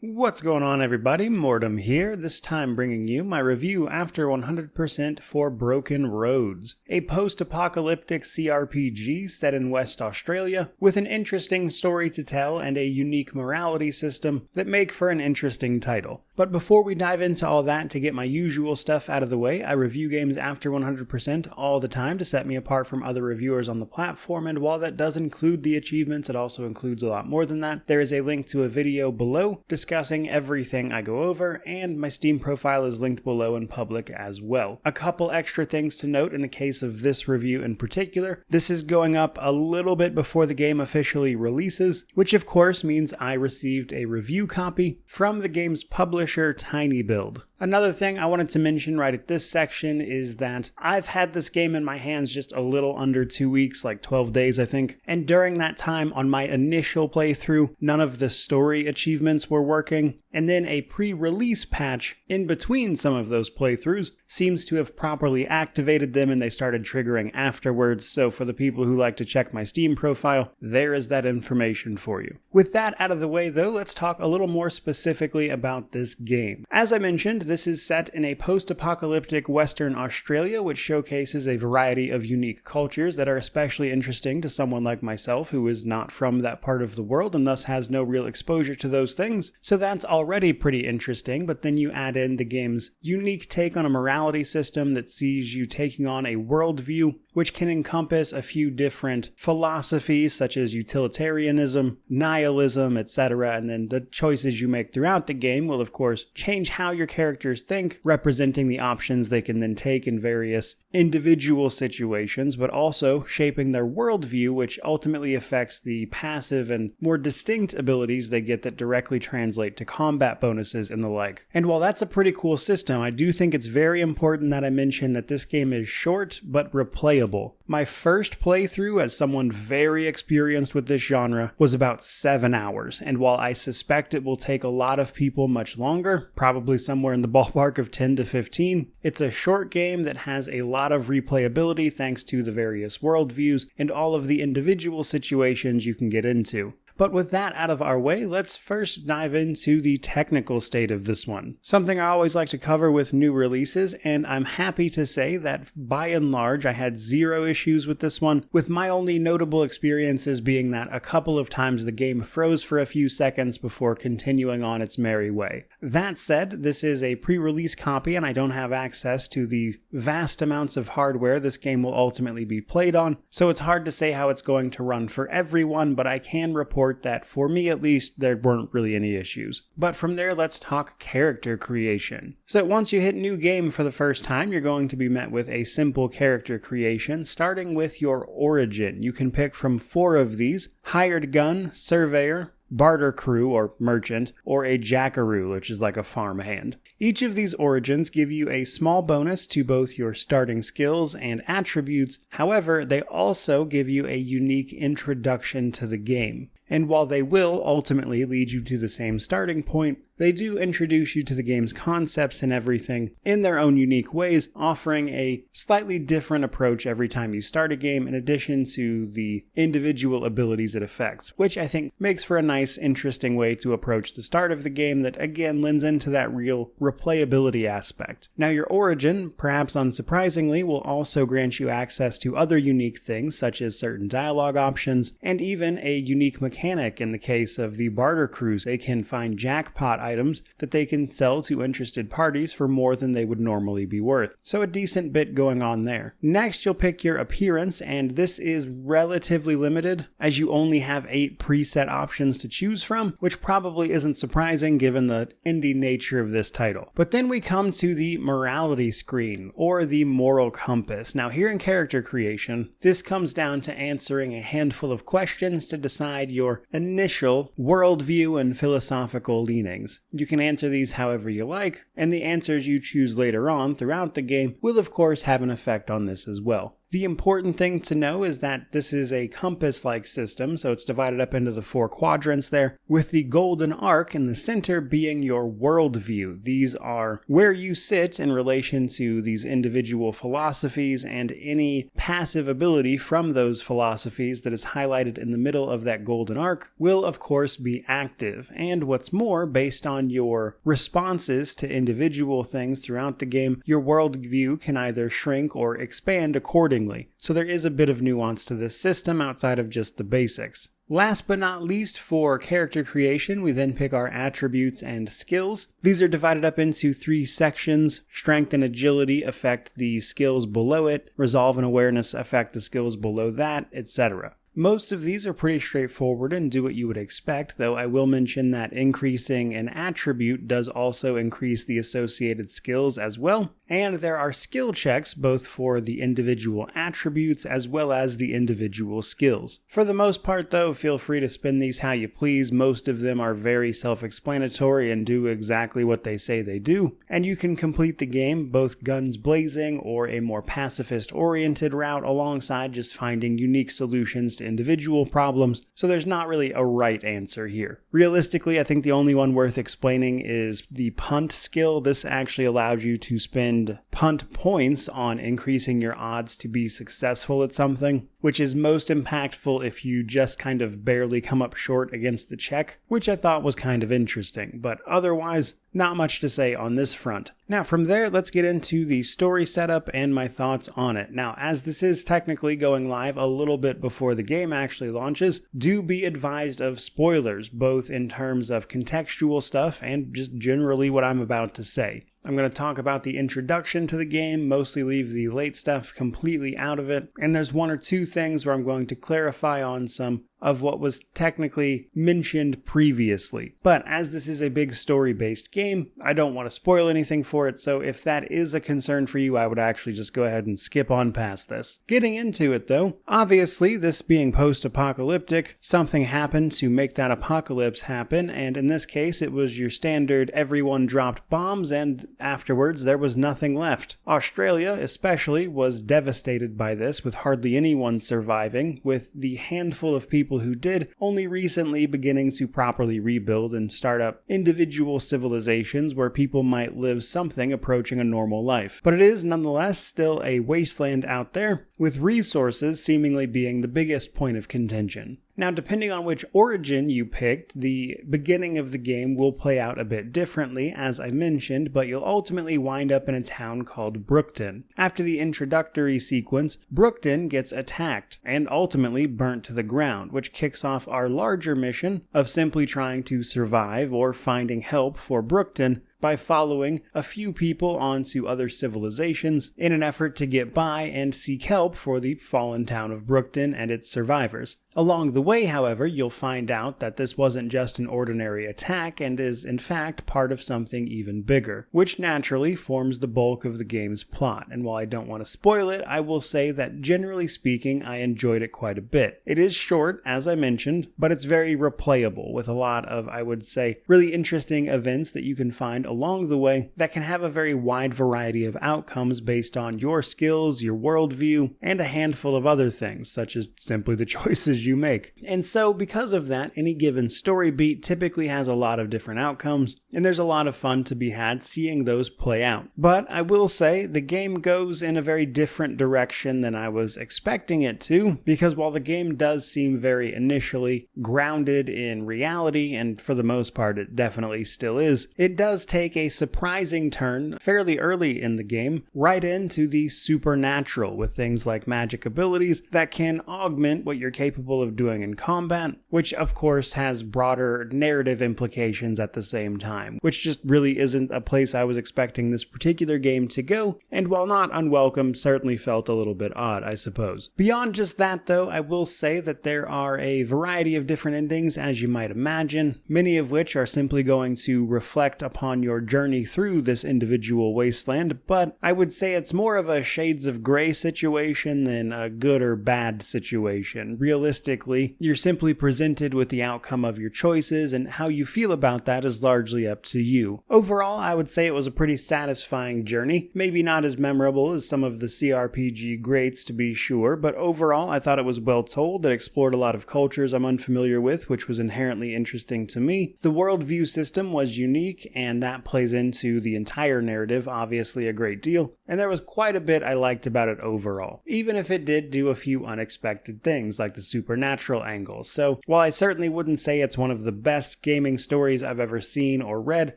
What's going on, everybody? Mortem here, this time bringing you my review after 100% for Broken Roads, a post-apocalyptic CRPG set in West Australia with an interesting story to tell and a unique morality system that make for an interesting title. But before we dive into all that, to get my usual stuff out of the way, I review games after 100% all the time to set me apart from other reviewers on the platform, and while that does include the achievements, it also includes a lot more than that. There is a link to a video below discussing everything I go over, and my Steam profile is linked below in public as well. A couple extra things to note in the case of this review in particular. This is going up a little bit before the game officially releases, which of course means I received a review copy from the game's publisher, TinyBuild. Another thing I wanted to mention right at this section is that I've had this game in my hands just a little under 2 weeks, like 12 days I think, and during that time on my initial playthrough, none of the story achievements were working, and then a pre-release patch in between some of those playthroughs seems to have properly activated them and they started triggering afterwards, so for the people who like to check my Steam profile, there is that information for you. With that out of the way though, let's talk a little more specifically about this game. As I mentioned, this is set in a post-apocalyptic Western Australia, which showcases a variety of unique cultures that are especially interesting to someone like myself who is not from that part of the world and thus has no real exposure to those things. So that's already pretty interesting, but then you add in the game's unique take on a morality system that sees you taking on a worldview which can encompass a few different philosophies such as utilitarianism, nihilism, etc. And then the choices you make throughout the game will of course change how your characters think, representing the options they can then take in various individual situations, but also shaping their worldview, which ultimately affects the passive and more distinct abilities they get that directly translate to combat bonuses and the like. And while that's a pretty cool system, I do think it's very important that I mention that this game is short but replayable. My first playthrough as someone very experienced with this genre was about 7 hours, and while I suspect it will take a lot of people much longer, probably somewhere in the ballpark of 10 to 15, it's a short game that has a lot of replayability thanks to the various worldviews and all of the individual situations you can get into. But with that out of our way, let's first dive into the technical state of this one. Something I always like to cover with new releases, and I'm happy to say that by and large I had zero issues with this one, with my only notable experiences being that a couple of times the game froze for a few seconds before continuing on its merry way. That said, this is a pre-release copy and I don't have access to the vast amounts of hardware this game will ultimately be played on, so it's hard to say how it's going to run for everyone, but I can report that for me at least there weren't really any issues. But from there, let's talk character creation. So once you hit new game for the first time, you're going to be met with a simple character creation, starting with your origin. You can pick from 4 of these: hired gun, surveyor, barter crew or merchant, or a jackaroo, which is like a farmhand. Each of these origins give you a small bonus to both your starting skills and attributes. However, they also give you a unique introduction to the game. And while they will ultimately lead you to the same starting point, they do introduce you to the game's concepts and everything in their own unique ways, offering a slightly different approach every time you start a game in addition to the individual abilities it affects, which I think makes for a nice, interesting way to approach the start of the game that again lends into that real replayability aspect. Now your origin, perhaps unsurprisingly, will also grant you access to other unique things such as certain dialogue options and even a unique mechanic in the case of the barter crews. They can find jackpot items that they can sell to interested parties for more than they would normally be worth. So a decent bit going on there. Next, you'll pick your appearance, and this is relatively limited as you only have 8 preset options to choose from, which probably isn't surprising given the indie nature of this title. But then we come to the morality screen, or the moral compass. Now here in character creation, this comes down to answering a handful of questions to decide your initial worldview and philosophical leanings. You can answer these however you like, and the answers you choose later on throughout the game will of course have an effect on this as well. The important thing to know is that this is a compass-like system, so it's divided up into the 4 quadrants there, with the golden arc in the center being your worldview. These are where you sit in relation to these individual philosophies, and any passive ability from those philosophies that is highlighted in the middle of that golden arc will of course be active. And what's more, based on your responses to individual things throughout the game, your worldview can either shrink or expand accordingly. So there is a bit of nuance to this system outside of just the basics. Last but not least, for character creation, we then pick our attributes and skills. These are divided up into 3 sections. Strength and agility affect the skills below it, resolve and awareness affect the skills below that, etc. Most of these are pretty straightforward and do what you would expect, though I will mention that increasing an attribute does also increase the associated skills as well. And there are skill checks both for the individual attributes as well as the individual skills. For the most part though, feel free to spin these how you please. Most of them are very self-explanatory and do exactly what they say they do. And you can complete the game both guns blazing or a more pacifist-oriented route alongside just finding unique solutions to individual problems, so there's not really a right answer here. Realistically, I think the only one worth explaining is the punt skill. This actually allows you to spend punt points on increasing your odds to be successful at something, which is most impactful if you just kind of barely come up short against the check, which I thought was kind of interesting, but otherwise, not much to say on this front. Now from there, let's get into the story setup and my thoughts on it. Now, as this is technically going live a little bit before the game actually launches, do be advised of spoilers, both in terms of contextual stuff and just generally what I'm about to say. I'm going to talk about the introduction to the game, mostly leave the late stuff completely out of it, and there's 1 or 2 things where I'm going to clarify on some of what was technically mentioned previously. But as this is a big story-based game, I don't want to spoil anything for it, so if that is a concern for you, I would actually just go ahead and skip on past this. Getting into it though, obviously this being post-apocalyptic, something happened to make that apocalypse happen, and in this case it was your standard everyone dropped bombs and afterwards there was nothing left. Australia especially was devastated by this, with hardly anyone surviving, with the handful of people who did only recently beginning to properly rebuild and start up individual civilizations where people might live something approaching a normal life. But it is nonetheless still a wasteland out there, with resources seemingly being the biggest point of contention. Now, depending on which origin you picked, the beginning of the game will play out a bit differently, as I mentioned, but you'll ultimately wind up in a town called Brookton. After the introductory sequence, Brookton gets attacked and ultimately burnt to the ground, which kicks off our larger mission of simply trying to survive or finding help for Brookton by following a few people onto other civilizations in an effort to get by and seek help for the fallen town of Brookton and its survivors. Along the way, however, you'll find out that this wasn't just an ordinary attack and is in fact part of something even bigger, which naturally forms the bulk of the game's plot. And while I don't want to spoil it, I will say that generally speaking, I enjoyed it quite a bit. It is short, as I mentioned, but it's very replayable with a lot of, I would say, really interesting events that you can find along the way that can have a very wide variety of outcomes based on your skills, your worldview, and a handful of other things, such as simply the choices you make. And so because of that, any given story beat typically has a lot of different outcomes, and there's a lot of fun to be had seeing those play out. But I will say the game goes in a very different direction than I was expecting it to, because while the game does seem very initially grounded in reality, and for the most part it definitely still is, it does take a surprising turn fairly early in the game, right into the supernatural, with things like magic abilities that can augment what you're capable of doing in combat, which of course has broader narrative implications at the same time, which just really isn't a place I was expecting this particular game to go, and while not unwelcome, certainly felt a little bit odd, I suppose. Beyond just that though, I will say that there are a variety of different endings, as you might imagine, many of which are simply going to reflect upon your journey through this individual wasteland, but I would say it's more of a shades of gray situation than a good or bad situation. Realistically, you're simply presented with the outcome of your choices, and how you feel about that is largely up to you. Overall, I would say it was a pretty satisfying journey. Maybe not as memorable as some of the CRPG greats, to be sure, but overall I thought it was well told. It explored a lot of cultures I'm unfamiliar with, which was inherently interesting to me. The worldview system was unique, and that plays into the entire narrative obviously a great deal, and there was quite a bit I liked about it overall, even if it did do a few unexpected things like the supernatural angle. So while I certainly wouldn't say it's one of the best gaming stories I've ever seen or read,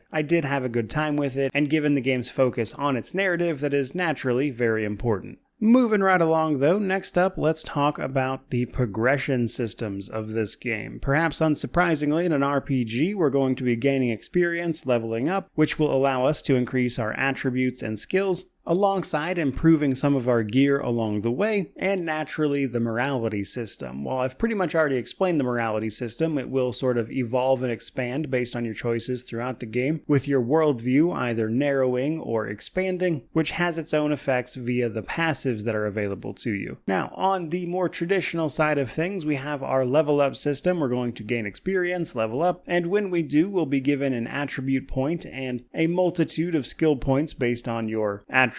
I did have a good time with it, and given the game's focus on its narrative, that is naturally very important. Moving right along though, next up let's talk about the progression systems of this game. Perhaps unsurprisingly, in an RPG we're going to be gaining experience, leveling up, which will allow us to increase our attributes and skills, alongside improving some of our gear along the way, and naturally the morality system. While I've pretty much already explained the morality system, it will sort of evolve and expand based on your choices throughout the game, with your worldview either narrowing or expanding, which has its own effects via the passives that are available to you. Now, on the more traditional side of things, we have our level up system. We're going to gain experience, level up, and when we do, we'll be given an attribute point and a multitude of skill points based on your attributes.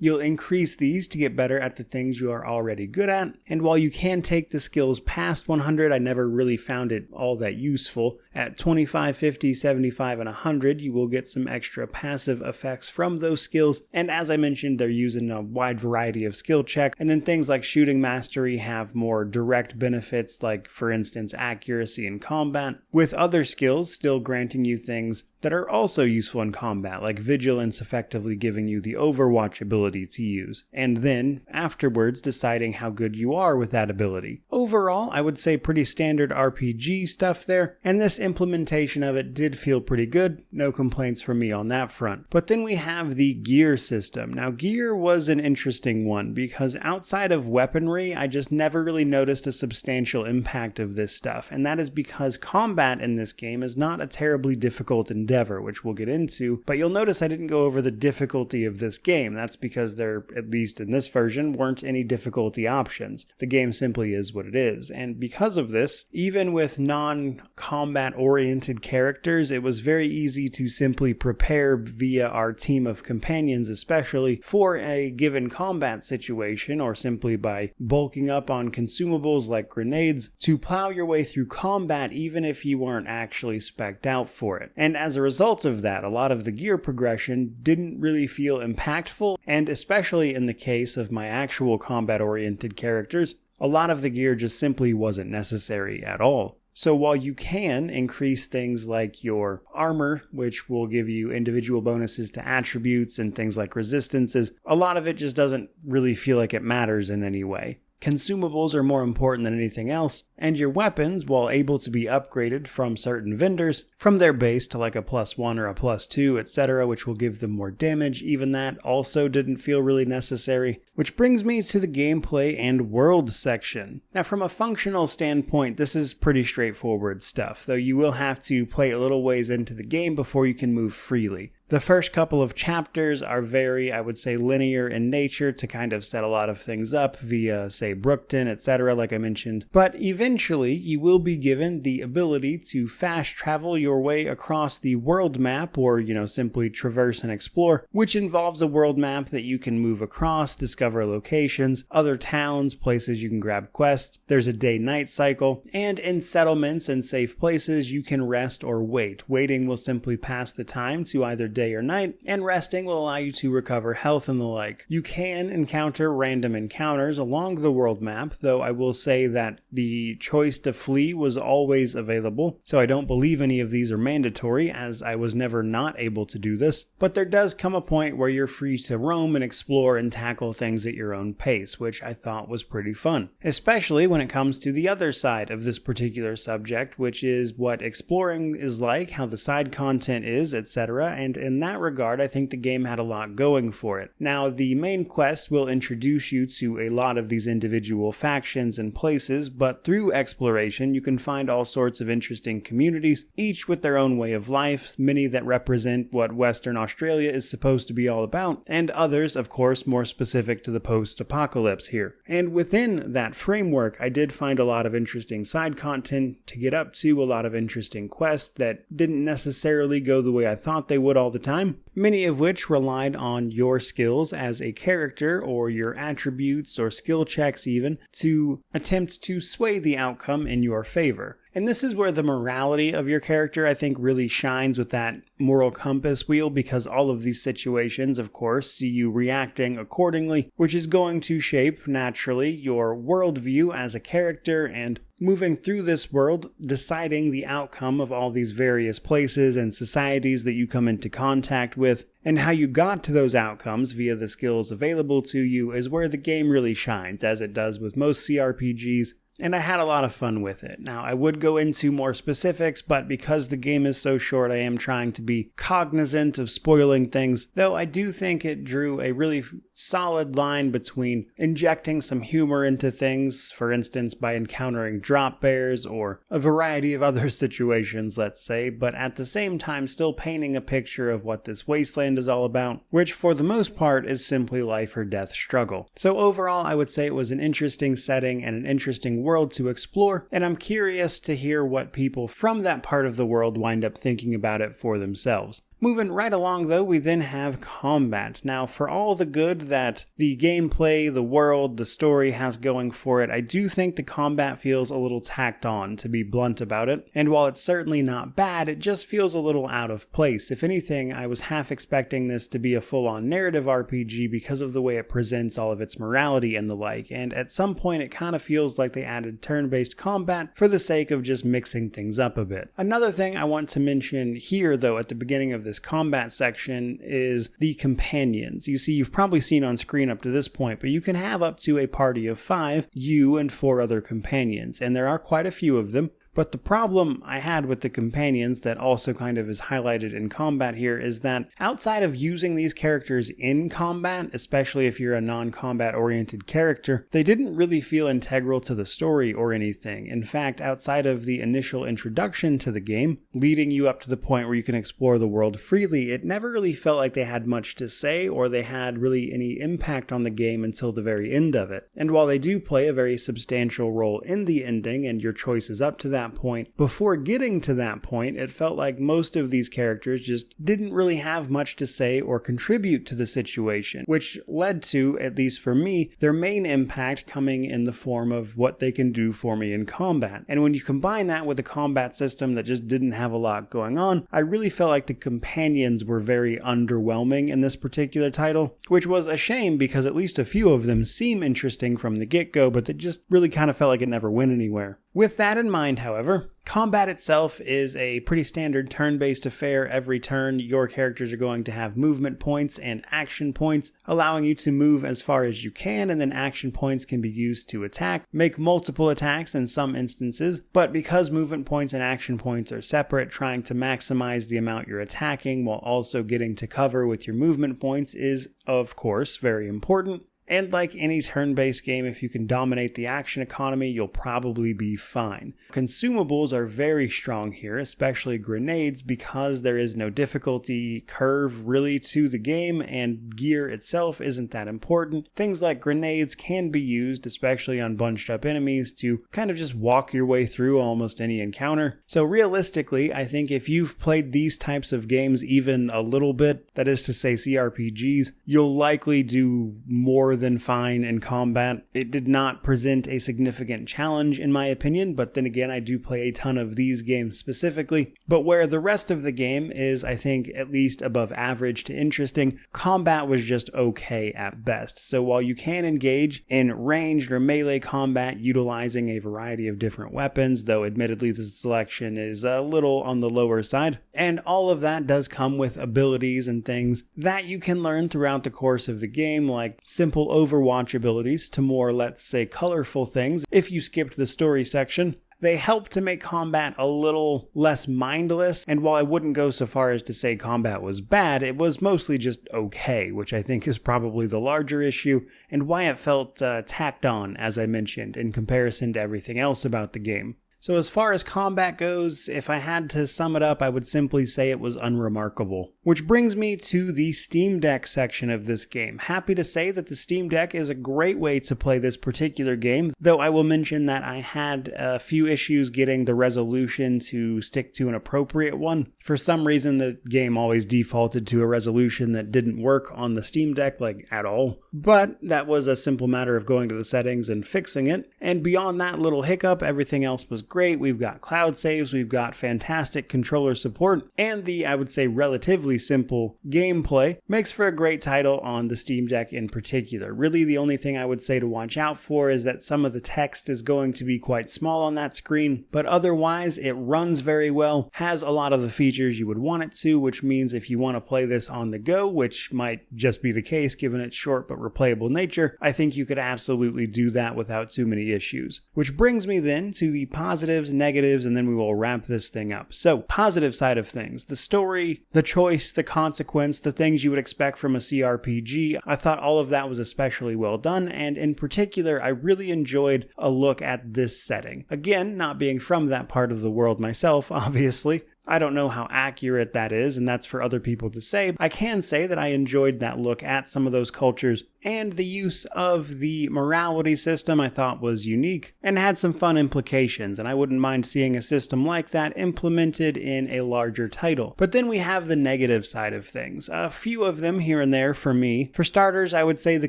You'll increase these to get better at the things you are already good at, and while you can take the skills past 100, I never really found it all that useful. At 25, 50, 75, and 100, you will get some extra passive effects from those skills, and as I mentioned, they're using a wide variety of skill check, and then things like shooting mastery have more direct benefits, like for instance accuracy in combat, with other skills still granting you things that are also useful in combat, like vigilance effectively giving you the overwatch ability to use, and then afterwards deciding how good you are with that ability. Overall, I would say pretty standard RPG stuff there, and this implementation of it did feel pretty good. No complaints from me on that front. But then we have the gear system. Now, gear was an interesting one because outside of weaponry, I just never really noticed a substantial impact of this stuff, and that is because combat in this game is not a terribly difficult endeavor, which we'll get into, but you'll notice I didn't go over the difficulty of this game. That's because there, at least in this version, weren't any difficulty options. The game simply is what it is, and because of this, even with non-combat oriented characters, it was very easy to simply prepare via our team of companions, especially for a given combat situation, or simply by bulking up on consumables like grenades, to plow your way through combat even if you weren't actually spec'd out for it. And as a result of that, a lot of the gear progression didn't really feel impactful, and especially in the case of my actual combat-oriented characters, a lot of the gear just simply wasn't necessary at all. So while you can increase things like your armor, which will give you individual bonuses to attributes and things like resistances, a lot of it just doesn't really feel like it matters in any way. Consumables are more important than anything else, and your weapons, while able to be upgraded from certain vendors, from their base to like a +1 or a +2, etc., which will give them more damage, even that also didn't feel really necessary. Which brings me to the gameplay and world section. Now, from a functional standpoint, this is pretty straightforward stuff, though you will have to play a little ways into the game before you can move freely. The first couple of chapters are very, I would say, linear in nature to kind of set a lot of things up via, say, Brookton, etc., like I mentioned. But eventually, you will be given the ability to fast travel your way across the world map, or, simply traverse and explore, which involves a world map that you can move across, discover locations, other towns, places you can grab quests. There's a day-night cycle, and in settlements and safe places, you can rest or wait. Waiting will simply pass the time to either day or night, and resting will allow you to recover health and the like. You can encounter random encounters along the world map, though I will say that the choice to flee was always available, so I don't believe any of these are mandatory, as I was never not able to do this, but there does come a point where you're free to roam and explore and tackle things at your own pace, which I thought was pretty fun, especially when it comes to the other side of this particular subject, which is what exploring is like, how the side content is, etc., and in that regard, I think the game had a lot going for it. Now, the main quest will introduce you to a lot of these individual factions and places, but through exploration, you can find all sorts of interesting communities, each with their own way of life, many that represent what Western Australia is supposed to be all about, and others, of course, more specific to the post-apocalypse here. And within that framework, I did find a lot of interesting side content to get up to, a lot of interesting quests that didn't necessarily go the way I thought they would all the time, many of which relied on your skills as a character or your attributes or skill checks even to attempt to sway the outcome in your favor. And this is where the morality of your character, I think, really shines with that moral compass wheel, because all of these situations, of course, see you reacting accordingly, which is going to shape, naturally, your worldview as a character and moving through this world, deciding the outcome of all these various places and societies that you come into contact with, and how you got to those outcomes via the skills available to you is where the game really shines, as it does with most CRPGs. And I had a lot of fun with it. Now, I would go into more specifics, but because the game is so short, I am trying to be cognizant of spoiling things, though I do think it drew a really solid line between injecting some humor into things, for instance, by encountering drop bears or a variety of other situations, let's say, but at the same time still painting a picture of what this wasteland is all about, which for the most part is simply life or death struggle. So overall, I would say it was an interesting setting and an interesting world to explore, and I'm curious to hear what people from that part of the world wind up thinking about it for themselves. Moving right along though, we then have combat. Now, for all the good that the gameplay, the world, the story has going for it, I do think the combat feels a little tacked on, to be blunt about it. And while it's certainly not bad, it just feels a little out of place. If anything, I was half expecting this to be a full-on narrative RPG because of the way it presents all of its morality and the like, and at some point it kind of feels like they added turn-based combat for the sake of just mixing things up a bit. Another thing I want to mention here though at the beginning of this combat section is the companions. You see, you've probably seen on screen up to this point, but you can have up to a party of 5, you and 4 other companions, and there are quite a few of them. But the problem I had with the companions that also kind of is highlighted in combat here is that outside of using these characters in combat, especially if you're a non-combat oriented character, they didn't really feel integral to the story or anything. In fact, outside of the initial introduction to the game, leading you up to the point where you can explore the world freely, it never really felt like they had much to say or they had really any impact on the game until the very end of it. And while they do play a very substantial role in the ending and your choices up to that point, before getting to that point, it felt like most of these characters just didn't really have much to say or contribute to the situation, which led to, at least for me, their main impact coming in the form of what they can do for me in combat. And when you combine that with a combat system that just didn't have a lot going on, I really felt like the companions were very underwhelming in this particular title, which was a shame because at least a few of them seem interesting from the get-go, but they just really kind of felt like it never went anywhere. With that in mind, however, combat itself is a pretty standard turn-based affair. Every turn, your characters are going to have movement points and action points, allowing you to move as far as you can, and then action points can be used to attack, make multiple attacks in some instances, but because movement points and action points are separate, trying to maximize the amount you're attacking while also getting to cover with your movement points is, of course, very important. And like any turn-based game, if you can dominate the action economy, you'll probably be fine. Consumables are very strong here, especially grenades, because there is no difficulty curve really to the game, and gear itself isn't that important. Things like grenades can be used, especially on bunched up enemies, to kind of just walk your way through almost any encounter. So realistically, I think if you've played these types of games even a little bit, that is to say CRPGs, you'll likely do more than fine in combat. It did not present a significant challenge in my opinion, but then again I do play a ton of these games specifically. But where the rest of the game is, I think, at least above average to interesting, combat was just okay at best. So while you can engage in ranged or melee combat utilizing a variety of different weapons, though admittedly the selection is a little on the lower side, and all of that does come with abilities and things that you can learn throughout the course of the game, like simple Overwatch abilities to more, let's say, colorful things if you skipped the story section. they help to make combat a little less mindless, and while I wouldn't go so far as to say combat was bad, it was mostly just okay, which I think is probably the larger issue, and why it felt tacked on, as I mentioned, in comparison to everything else about the game. So as far as combat goes, if I had to sum it up, I would simply say it was unremarkable. Which brings me to the Steam Deck section of this game. Happy to say that the Steam Deck is a great way to play this particular game, though I will mention that I had a few issues getting the resolution to stick to an appropriate one. For some reason, the game always defaulted to a resolution that didn't work on the Steam Deck, like, at all. But that was a simple matter of going to the settings and fixing it. And beyond that little hiccup, everything else was great. We've got cloud saves, we've got fantastic controller support, and the, I would say, relatively simple gameplay makes for a great title on the Steam Deck in particular. Really, the only thing I would say to watch out for is that some of the text is going to be quite small on that screen, but otherwise it runs very well, has a lot of the features you would want it to, which means if you want to play this on the go, which might just be the case given its short but replayable nature, I think you could absolutely do that without too many issues. Which brings me then to the positives, negatives, and then we will wrap this thing up. So, positive side of things, the story, the choice, the consequence, the things you would expect from a CRPG, I thought all of that was especially well done, and in particular, I really enjoyed a look at this setting. Again, not being from that part of the world myself, obviously, I don't know how accurate that is, and that's for other people to say. I can say that I enjoyed that look at some of those cultures, and the use of the morality system I thought was unique and had some fun implications, and I wouldn't mind seeing a system like that implemented in a larger title. But then we have the negative side of things, a few of them here and there for me. For starters, I would say the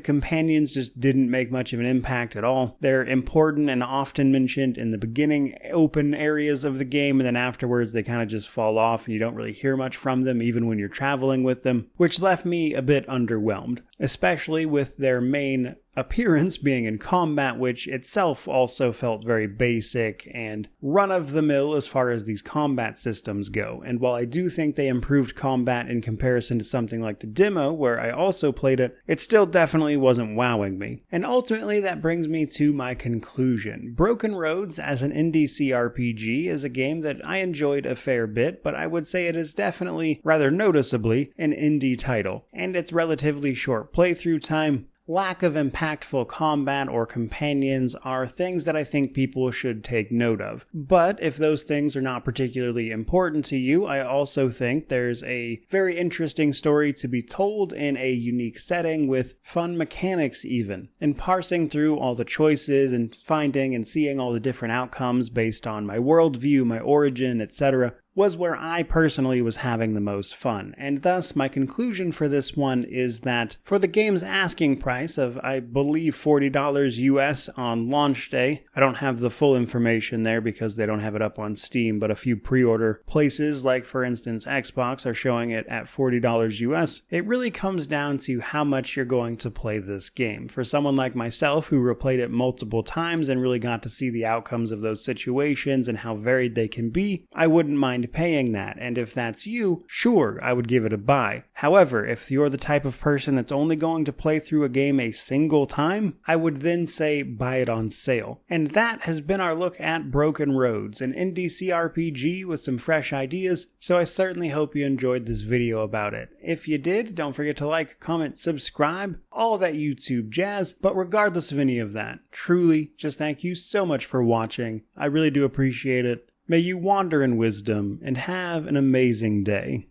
companions just didn't make much of an impact at all. They're important and often mentioned in the beginning open areas of the game, and then afterwards they kind of just fall off and you don't really hear much from them even when you're traveling with them, which left me a bit underwhelmed, especially with their main appearance being in combat, which itself also felt very basic and run-of-the-mill as far as these combat systems go. And while I do think they improved combat in comparison to something like the demo, where I also played it, it still definitely wasn't wowing me. And ultimately that brings me to my conclusion. Broken Roads as an indie CRPG is a game that I enjoyed a fair bit, but I would say it is definitely, rather noticeably, an indie title. And its relatively short playthrough time, lack of impactful combat or companions are things that I think people should take note of. But if those things are not particularly important to you, I also think there's a very interesting story to be told in a unique setting with fun mechanics even. And parsing through all the choices and finding and seeing all the different outcomes based on my worldview, my origin, etc., was where I personally was having the most fun, and thus my conclusion for this one is that for the game's asking price of, I believe, $40 US on launch day, I don't have the full information there because they don't have it up on Steam, but a few pre-order places, like for instance Xbox, are showing it at $40 US, it really comes down to how much you're going to play this game. For someone like myself who replayed it multiple times and really got to see the outcomes of those situations and how varied they can be, I wouldn't mind paying that, and if that's you, sure, I would give it a buy. However, if you're the type of person that's only going to play through a game a single time, I would then say buy it on sale. And that has been our look at Broken Roads, an indie CRPG with some fresh ideas, so I certainly hope you enjoyed this video about it. If you did, don't forget to like, comment, subscribe, all that YouTube jazz, but regardless of any of that, truly, just thank you so much for watching. I really do appreciate it. May you wander in wisdom and have an amazing day.